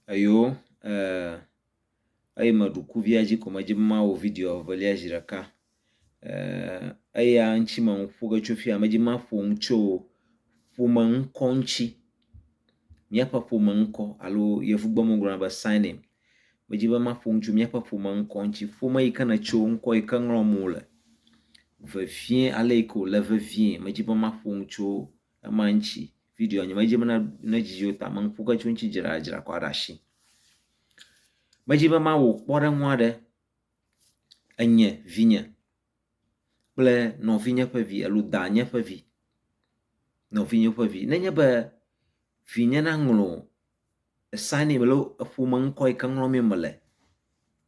Ayo, ay maduku viaji kuma jimma o video valia jiraka. Aya anchi manfuga chofia majima fungcho fumankonchi. Miapa fumanko alo yefugba mungura ba signing. Majiba ma fungcho miapa fumankonchi fuma ikana chonko ikangromule. Vevien aleko le vevien majiba ma fungcho amanchi video anya majiba na jijota manfuga chonchi jira kwa rashi. Majiba ma wo kpore nwade enye vinye ple no vinye ƒe vi alo danye ƒe vi no vinye ƒe vi nenye be vinye na nglo sani melo ƒome ŋkɔ ike ŋlɔ mi mele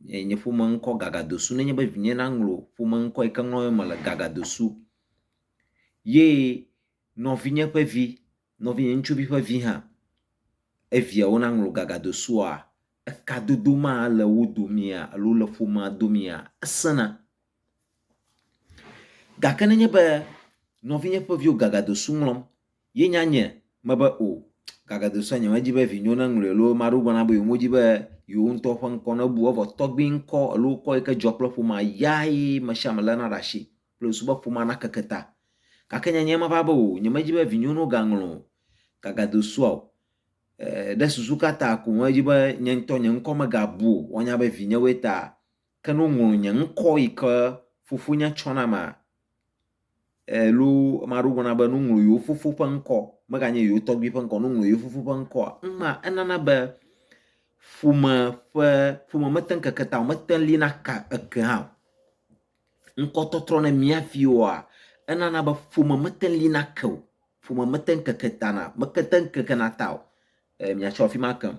nye ƒome ŋkɔ gagadosu nenye be vinye na nglo ƒome ŋkɔ ike ŋlɔ mi mele gagadosu ye no vinye ƒe vi no vinye ŋutsuvi ƒe vi hã eviawo na nglo gagadosua kadodo ma le wo domia alo le ƒomea domia esena gake nenye be novinye ƒe viwo gagadosu ŋlɔm ye nyanye mebe o gagadosu nye medzi be vinyo na ŋlɔ lo maɖo gbana be yomodzi be yewo ŋutɔ ƒe ŋkɔ ne bu evɔ tɔgbi ŋkɔ alo kɔ yike dzɔ kple ƒomea yae mesiame lena ɖe asi kple su be ƒomea na keke ta gake nye meva be o nye medzi be vinyo no gaŋlɔ gagadosua o de susu kata ko medzi be nye ŋutɔ nye ŋkɔ megabu wonya be vinyewoe ta ke no ŋlɔ nye ŋkɔ yike fofonye tsɔna ma lo maɖo gbana be no ŋlɔ yewo fofo ƒe ŋkɔ meganye yewo tɔgbi ƒe ŋkɔ no ŋlɔ yewo fofo ƒe ŋkɔ ma enana be ƒome mete keke ta o mete li na ka eke hã ŋkɔ tɔtrɔ ne mia viwoa enana be ƒome mete li na ke o ƒome mete keke ta na mekete keke na ta o miatsɔ afi ma kem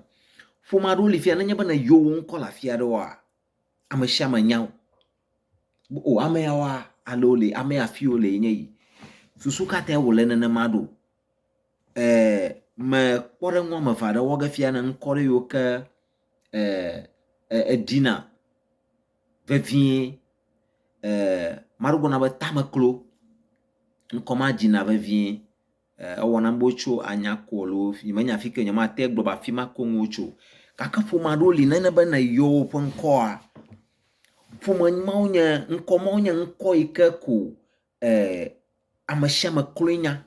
ƒome aɖewo li fia nenye be ne yewo ŋkɔ le afi aɖewoa ame sia ame nya o ame yawoa alo le ame afiwo le nye yi susu kata wo le nenema ɖo me kpɔ ɖe ŋu ame eve aɖe wɔ ge fia ne ŋkɔ ɖe yiwo ke edina vevie maɖo gbɔna be tameklo ŋkɔ ma dzina vevie ewɔna be wotso anyako lo menya fi ke nye mate gblɔ be afi ma ko ŋu wotso gake ƒome aɖewo li nene be ne yewo ƒe ŋkɔa ƒome mawo nye ŋkɔ mawo nye ŋkɔ yike ko ame sia ame kloe nya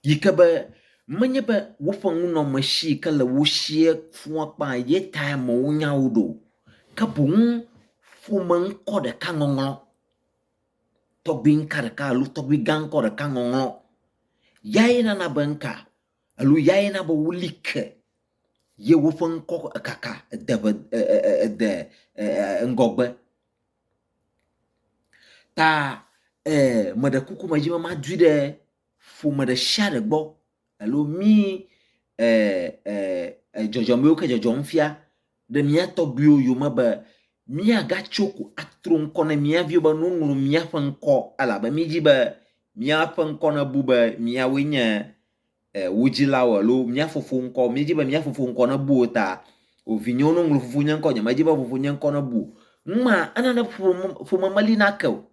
yike be menye be woƒe ŋunɔmesi yike le wo sie fũu akpa ye ta amewo nya wo ɖo ke boŋ ƒome ŋkɔ ɖeka ŋɔŋlɔ tɔgbi ŋka ɖeka alo tɔgbi gã ŋkɔ ɖeka ŋɔŋlɔ yae nana be ŋka alo yae na be woli ke ye woƒe ŋkɔ kaka ede ŋgɔgbe ta meɖe kuku me dzi be madui ɖe ƒome ɖe sia ɖe gbɔ alo mi dzɔdzɔmewo ke dzɔdzɔm fia ɖe mia tɔgbiwo yome be miagatso ko atro ŋkɔ ne mia viwo be no ŋlɔ miaƒe ŋkɔ elabe mi dzi be miaƒe ŋkɔ ne bu be miawoe nye wo dzilawo alo mia fofo ŋkɔ mi dzi be mia fofo ŋkɔ ne bu ta o vinyewo no ŋlɔ fofo nye ŋkɔ nye medzi be fofo nye ŋkɔ ne bu ma enana ƒome meli na ke o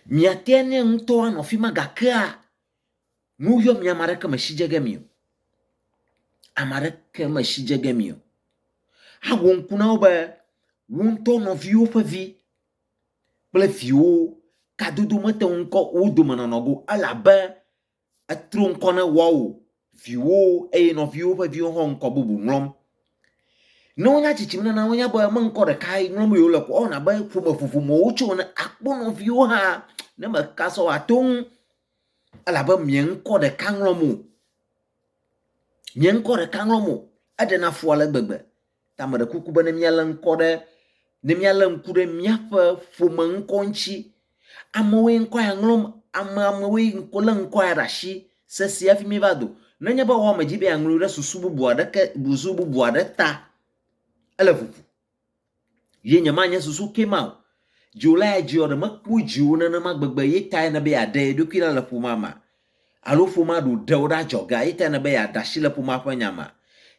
miate ne ŋutɔ anɔ fi ma gakea nu yɔ mi ame aɖeke me si dze ge mi o ame aɖeke me si dze ge mi o awɔ ŋku na wo be wo ŋutɔ nɔviwo ƒe vi kple viwo kadodo mete ŋkɔ wo dome nɔnɔ go elabe etro ŋkɔ ne woawo viwo eye nɔviwo ƒe viwo hã ŋkɔ bubu ŋlɔm ne wonya tsitsim nena wonya be me ŋkɔ ɖeka ŋlɔm yewo le ko ɔna be ƒome vovovowo tso ne akpɔ nɔviwo hã ne me kasɔ ato ŋu elabe mie ŋkɔ ɖeka ŋlɔm o mie ŋkɔ ɖeka ŋlɔm o eɖena fu ale gbegbe ta me ɖe kuku be ne miale ŋkɔ ɖe ne miale ŋku ɖe miaƒe ƒome ŋkɔ ŋtsi amewoe ŋkɔ ya ŋlɔm amewoe ŋkɔ le ŋkɔ ya ɖe asi sesi hafi mi va do nenye be wɔme dzi be aŋlɔ ɖe susu bubu aɖe ta ele vuvu ye nye ma nye susu ke ma o dziwo la ya dziwo ɖe mekpɔ dziwo nenema gbegbe ye ta ne be yaɖe ɖokui la le ƒomea ma alo ƒomea ɖo ɖewo ɖe adzɔga ye ta ne be yaɖe asi le ƒomea ƒe nya ma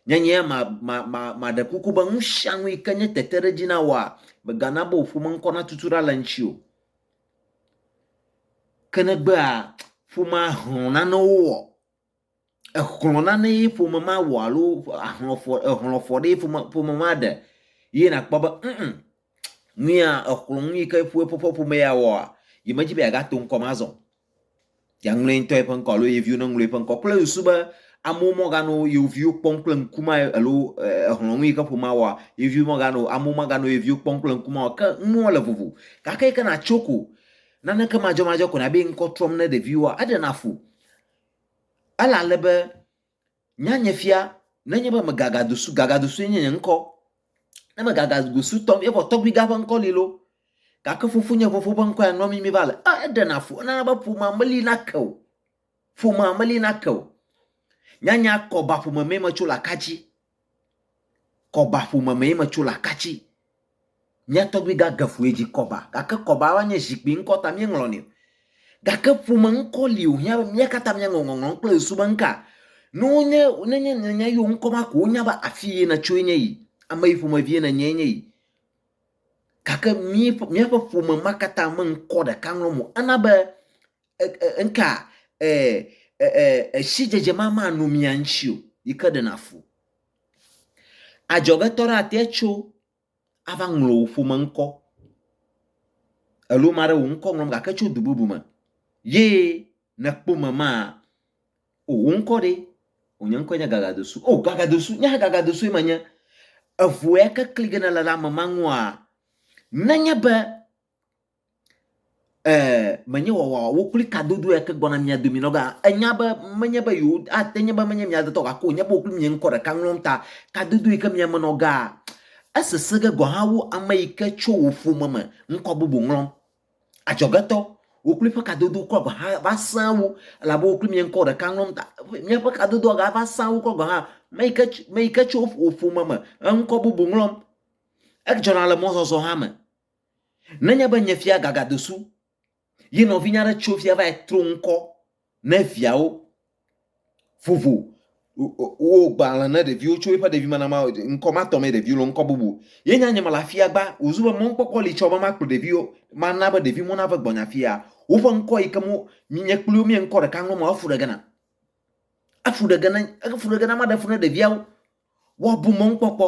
nyenye ma ɖe kuku be ŋu sia ŋu yike nye tete ɖe dzi na woa megana be ƒome ŋkɔ na tutu ɖa le ŋtsi o ke negbea ƒomea hlɔ nanewo wɔ Hlona ne ƒome ma wɔ alo ahlɔfɔ ɖe ƒome ma ɖe ye nakpɔ be nuya hlɔnu yi ke ƒome ya wɔa yi medzi be agato ŋkɔ ma zɔ ya ŋlɔ ŋutɔ yi ƒe ŋkɔ alo yeviwo ne ŋlɔ ƒe ŋkɔ kple yusu be amewo mɔgano yeviwo kpɔm kple ŋkuma alo hlɔnu yi ke ƒomea wɔa yeviwo mɔgano amewo mɔgano yeviwo kpɔm kple ŋkuma o ke nua le vovo gake yi ke na tso ko naneke madzɔmadzɔ ko na be ŋkɔ trɔm ne ɖeviwoa eɖena fu ele ale be nyanye fia nenye be me gagadosu nye nye ŋkɔ ne me gagadosu tɔm evɔ tɔgbi gã ƒe ŋkɔ li lo gake fofo nye fofo ƒe ŋkɔ ya nɔ mi va le eɖena fu enana be ƒomea meli nake o ƒomea meli nake o nyanya kɔba ƒome me tso le akadzi kɔba ƒome me me tso le akadzi mia tɔgbi gã gefu edzi kɔba gake kɔba wa nye zikpi ŋkɔ ta mi ŋlɔ ni gake ƒome ŋkɔ li o hia mia kata mia ŋɔŋɔŋɔ kple su be nka no nenye nya yo ŋkɔ ma ko nya ba afi ye na tso nye yi ame yi ƒomevi ne nye yi gake mia ƒe ƒome ma kata me ŋkɔ ɖeka ŋlɔ mo ana be nka si dzedze ma no mia ŋtsi o yi ke ɖena fu adzɔgetɔ ɖe ate tso ava ŋlɔ wo ƒome ŋkɔ elo ma ɖe wo ŋkɔ ŋlɔm gake tso du bubu me ye ne kpome ma wo ŋkɔ ɖe wonye ŋkɔ nye gagadosu gagadosu nya gagadosu me nye evo ya ke kli gena le ame ma ŋua nenye be menye wɔwɔ wo kli kadodo ya ke gbɔna mia domi noga enya be menye be yo ate nye be menye mia detɔ gake wonye be wo kli mia ŋkɔ ɖeka ŋlɔm ta kadodo yi ke mia me noga esese ge gɔ hã wo ame yi ke tso wo ƒome me ŋkɔ bubu ŋlɔm adzɔgetɔ wo kli ƒe kadodo kɔ gɔ va sã wo elabe wo kli mia ŋkɔ ɖeka ŋlɔm ta mia ƒe kadodo ga va sã wo kɔ gɔ hã me yi ke tso wo ƒome me ŋkɔ bubu ŋlɔm edzɔna le mɔzɔzɔ hã me nenye be nye fia gagadosu ye nɔvi nya ɖe tso fia va tro ŋkɔ ne viawo vovo wo gbalẽ ne ɖeviwo tso eƒe ɖevi mana ma ŋkɔ ma tɔme ɖeviwo le ŋkɔ bubu ye nya nye me le afia gba wozu be mɔkpɔkpɔ li tsɔ be ma kplɔ ɖeviwo ma na be ɖevi mo na ve gbɔnya fia woƒe ŋkɔ yi ke mo nye kpliwo mie ŋkɔ ɖeka ŋlɔ mo afu ɖe gena ma ɖe fu ne ɖeviawo woabu mɔkpɔkpɔ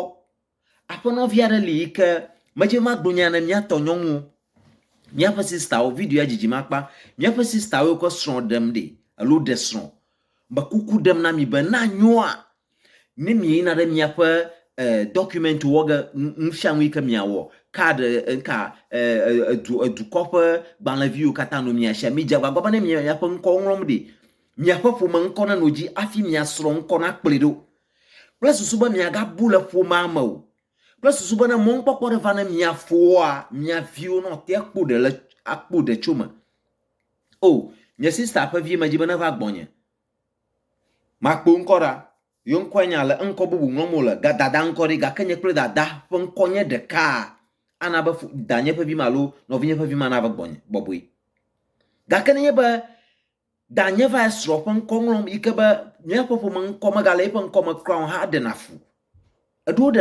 aƒenɔvi aɖe li yi ke medze ma gblɔnya ne miatɔ nyɔnuwo miaƒe sistawo video ya dzidzi makpa miaƒe sistawo ko srɔ̃ ɖem ɖe alo ɖe srɔ̃ be kuku ɖem na mi be na nyoa ne mi yina ɖe miaƒe document wɔ ge ŋfianu yi ke miawɔ card nka dukɔ ƒe gbalẽviwo katã no miasia mi dze agbagba be ne miaƒe ŋkɔ ŋlɔm ɖe miaƒe ƒome ŋkɔ ne no dzi afi miasrɔ̃ ŋkɔ na kplĩ ɖo kple susu be miagabu le ƒomea me o kple susu be ne mɔkpɔkpɔ ɖe va ne mia foa mia viwo no te akpo ɖe le akpo ɖe tso me nye sister ƒe vi me dzi be ne va gbɔnye makpo ŋkɔ ɖa yo ŋkɔ nya le ŋkɔ bubu ŋlɔm le dada ŋkɔ ɖi gake nye kple dada ƒe ŋkɔ nye ɖeka ana be danye ƒe vi ma lo nɔvinye ƒe vi ma na va gbɔnye bɔbɔe gake nenye be danye va srɔ̃ ƒe ŋkɔ ŋlɔm yi ke be miaƒe ƒome ŋkɔ megale eƒe ŋkɔ me krɔn ha ɖena fu eɖewo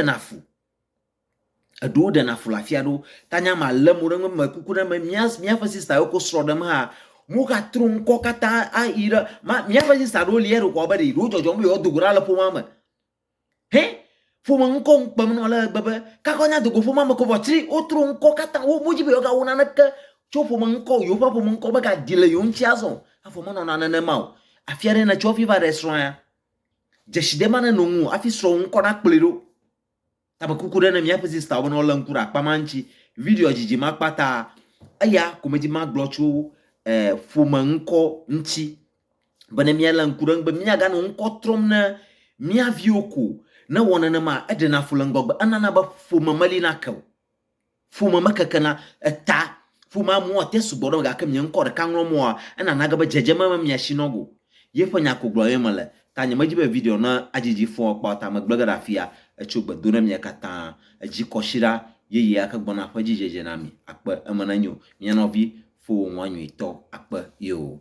ɖena fu le afia ɖo tanya ma le mo ɖe me kuku ɖe me miaƒe sister yo ko srɔ̃ ɖem ha mo ga tro ŋkɔ katã ayi ɖe miaƒe sister ɖo li eɖo kɔ be ɖo dzɔdzɔm be dogo ɖa le ƒomea me ƒome ŋkɔ ŋkpem nɔ le gbebe kakɔ nya dogo ƒomea me ko vɔtri wo tro ŋkɔ katã wo dzi be yo ga wo naneke tso ƒome ŋkɔ yo ƒe ƒome ŋkɔ be ga di le yo ŋuti azɔ afɔ menɔna nenema o afia ɖe ne tso afi va ɖe srɔ̃ ya dzesi ma ne no ŋu afi srɔ̃ ŋkɔ na kplĩ ɖo tabe kuku ɖe ne miaƒe sister wo no le ŋku ɖe akpa ma ŋuti video dzidzi ma kpata eya komedzi ma gblɔ tso ƒome ŋkɔ ŋuti be ne mia le ŋku ɖe be mia ga no ŋkɔ trɔm ne mia viwo ko ne wɔ nenema eɖena fu le ŋgɔgbe enana be ƒome meli na ke o ƒome mekekena eta ƒomea mo te sugbɔ ɖe gake mia ŋkɔ ɖeka ŋlɔm moa enana ge be dzedzeme me mia si nogo ye ƒe nya ko gblɔ ye me le ta nye medzi be video na adzidzi fɔ kpɔ ta me gble ge ɖe afia etso gbedo ne mia katã edzi kɔsiɖa yeye ake gbɔna ƒe dzidzedze na mi akpe eme na nyo mia nɔvi fo ŋua nyuitɔ akpe yo